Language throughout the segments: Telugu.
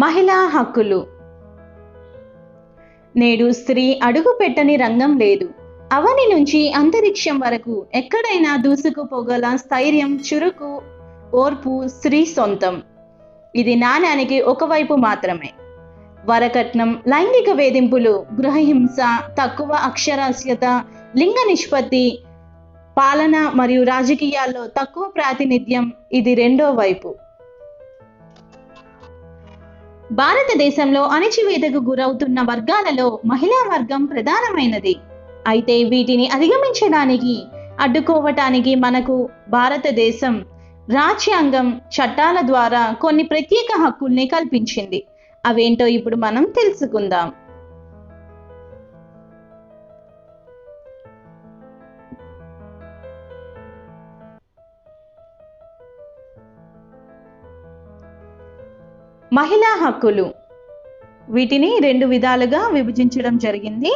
మహిళా హక్కులు. నేడు స్త్రీ అడుగు పెట్టని రంగం లేదు. అవని నుంచి అంతరిక్షం వరకు ఎక్కడైనా దూసుకుపోగల స్థైర్యం, చురుకు, ఓర్పు స్త్రీ సొంతం. ఇది నాణ్యానికి ఒకవైపు మాత్రమే. వరకట్నం, లైంగిక వేధింపులు, గృహహింస, తక్కువ అక్షరాస్యత, లింగ నిష్పత్తి, పాలన మరియు రాజకీయాల్లో తక్కువ ప్రాతినిధ్యం ఇది రెండో వైపు. భారతదేశంలో అణచివేతకు గురవుతున్న వర్గాలలో మహిళా వర్గం ప్రధానమైనది. అయితే వీటిని అధిగమించడానికి, అడ్డుకోవటానికి మనకు భారతదేశం రాజ్యాంగం, చట్టాల ద్వారా కొన్ని ప్రత్యేక హక్కుల్ని కల్పించింది. అవేంటో ఇప్పుడు మనం తెలుసుకుందాం. మహిళా హక్కులు. వీటిని రెండు విధాలుగా విభజించడం జరిగింది.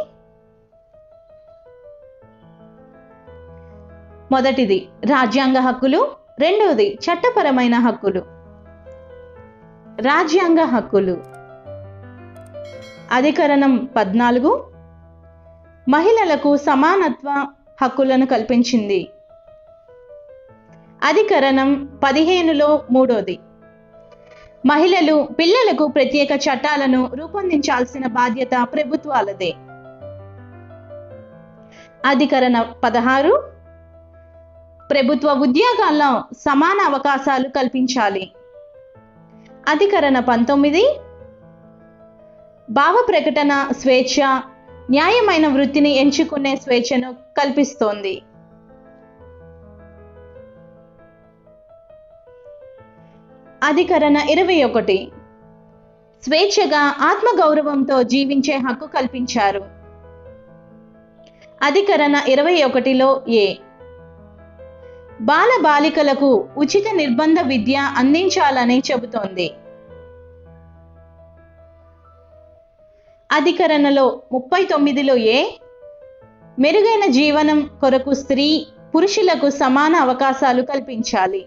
మొదటిది రాజ్యాంగ హక్కులు, రెండవది చట్టపరమైన హక్కులు. రాజ్యాంగ హక్కులు. అధికరణం 14 మహిళలకు సమానత్వ హక్కులను కల్పించింది. అధికరణం 15లో మూడోది మహిళలు, పిల్లలకు ప్రత్యేక చట్టాలను రూపొందించాల్సిన బాధ్యత ప్రభుత్వాలదే. అధికరణ 16 ప్రభుత్వ ఉద్యోగాల్లో సమాన అవకాశాలు కల్పించాలి. అధికరణ 19 భావ ప్రకటన స్వేచ్ఛ, న్యాయమైన వృత్తిని ఎంచుకునే స్వేచ్ఛను కల్పిస్తోంది. అధికరణ 21 స్వేచ్ఛగా ఆత్మగౌరవంతో జీవించే హక్కు కల్పించారు. అధికరణ 21లో బాల బాలికలకు ఉచిత నిర్బంధ విద్య అందించాలని చెబుతోంది. అధికరణలో 39లో మెరుగైన జీవనం కొరకు స్త్రీ, పురుషులకు సమాన అవకాశాలు కల్పించాలి.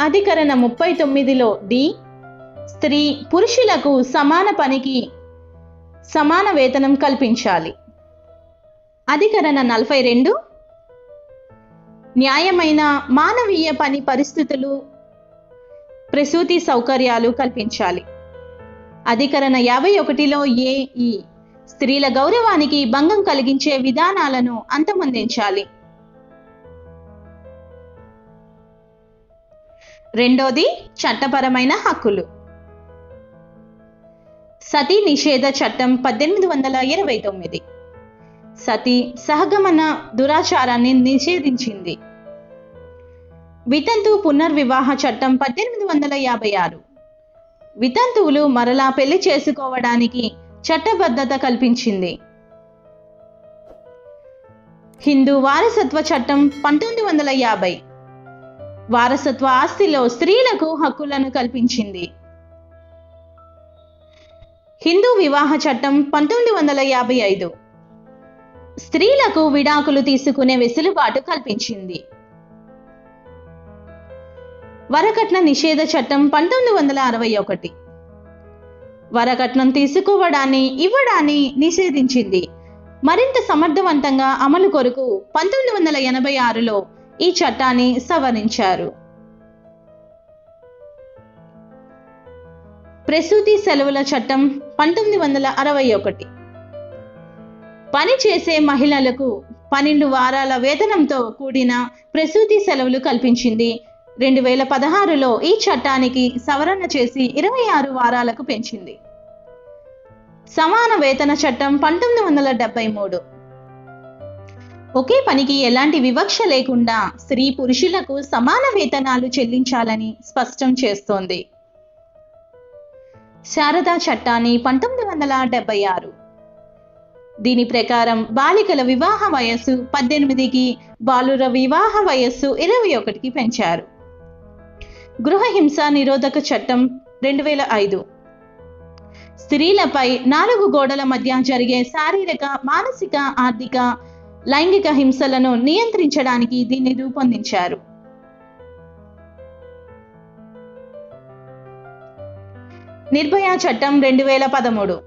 అధికరణ 39లో స్త్రీ, పురుషులకు సమాన పనికి సమాన వేతనం కల్పించాలి. అధికరణ 42 న్యాయమైన మానవీయ పని పరిస్థితులు, ప్రసూతి సౌకర్యాలు కల్పించాలి. అధికరణ 51లో స్త్రీల గౌరవానికి భంగం కలిగించే విధానాలను అంతమొందించాలి. రెండోది చట్టపరమైన హక్కులు. సతీ నిషేధ చట్టం 1829 సతీ సహగమన దురాచారాన్ని నిషేధించింది. వితంతు పునర్వివాహ చట్టం 1856 వితంతువులు మరలా పెళ్లి చేసుకోవడానికి చట్టబద్ధత కల్పించింది. హిందూ వారసత్వ చట్టం 1950 వారసత్వ ఆస్తిలో స్త్రీలకు హక్కులను కల్పించింది. హిందూ వివాహ చట్టం 1955 స్త్రీలకు విడాకులు తీసుకునే వెసులుబాటు కల్పించింది. వరకట్న నిషేధ చట్టం 1961 వరకట్నం తీసుకోవడాన్ని, ఇవ్వడాన్ని నిషేధించింది. మరింత సమర్థవంతంగా అమలు కొరకు 1986లో ఈ చట్టాన్ని సవరించారు. ప్రసూతి సెలవుల చట్టం 1961 పని చేసే మహిళలకు 12 వారాల వేతనంతో కూడిన ప్రసూతి సెలవులు కల్పించింది. 2016లో ఈ చట్టానికి సవరణ చేసి 26 వారాలకు పెంచింది. సమాన వేతన చట్టం 1973 ఒకే పనికి ఎలాంటి వివక్ష లేకుండా స్త్రీ, పురుషులకు సమాన వేతనాలు చెల్లించాలని స్పష్టం చేస్తోంది. శారదా చట్టాన్ని 1976 దీని ప్రకారం బాలికల వివాహ వయస్సు 18కి, బాలుర వివాహ వయస్సు 21కి పెంచారు. గృహహింస నిరోధక చట్టం 2005 స్త్రీలపై 4 గోడల మధ్య జరిగే శారీరక, మానసిక, ఆర్థిక, లైంగిక హింసలను నియంత్రించడానికి దీన్ని రూపొందించారు. నిర్భయ చట్టం 2013.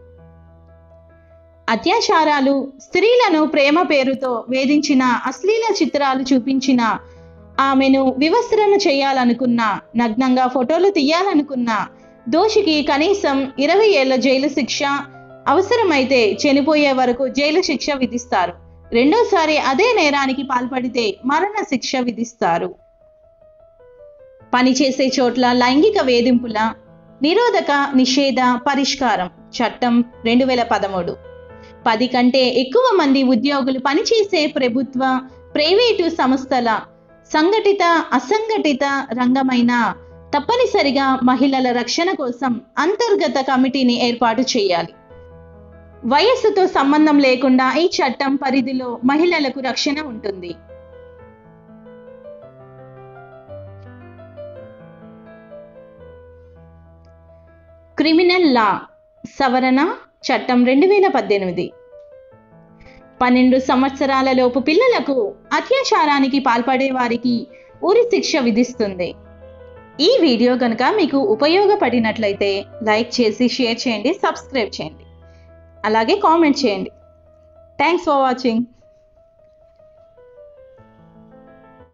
అత్యాచారాలు, స్త్రీలను ప్రేమ పేరుతో వేధించిన అశ్లీల చిత్రాలు చూపించిన, ఆమెను వివస్త్రను చేయాలనుకున్న, నగ్నంగా ఫోటోలు తీయాలనుకున్న దోషికి కనీసం 20 ఏళ్ల జైలు శిక్ష, అవసరమైతే చనిపోయే వరకు జైలు శిక్ష విధిస్తారు. రెండోసారి అదే నేరానికి పాల్పడితే మరణ శిక్ష విధిస్తారు. పనిచేసే చోట్ల లైంగిక వేధింపుల నిరోధక నిషేధ పరిష్కారం చట్టం 2013. 10 కంటే ఎక్కువ మంది ఉద్యోగులు పనిచేసే ప్రభుత్వ, ప్రైవేటు సంస్థల సంఘటిత, అసంఘటిత రంగమైన తప్పనిసరిగా మహిళల రక్షణ కోసం అంతర్గత కమిటీని ఏర్పాటు చేయాలి. వయస్సుతో సంబంధం లేకుండా ఈ చట్టం పరిధిలో మహిళలకు రక్షణ ఉంటుంది. క్రిమినల్ లా సవరణ చట్టం 2018. 12 సంవత్సరాల లోపు పిల్లలకు అత్యాచారానికి పాల్పడే వారికి ఉరి శిక్ష విధిస్తుంది. ఈ వీడియో కనుక మీకు ఉపయోగపడినట్లయితే లైక్ చేసి షేర్ చేయండి, సబ్స్క్రైబ్ చేయండి, అలాగే కామెంట్ చేయండి. Thanks for watching.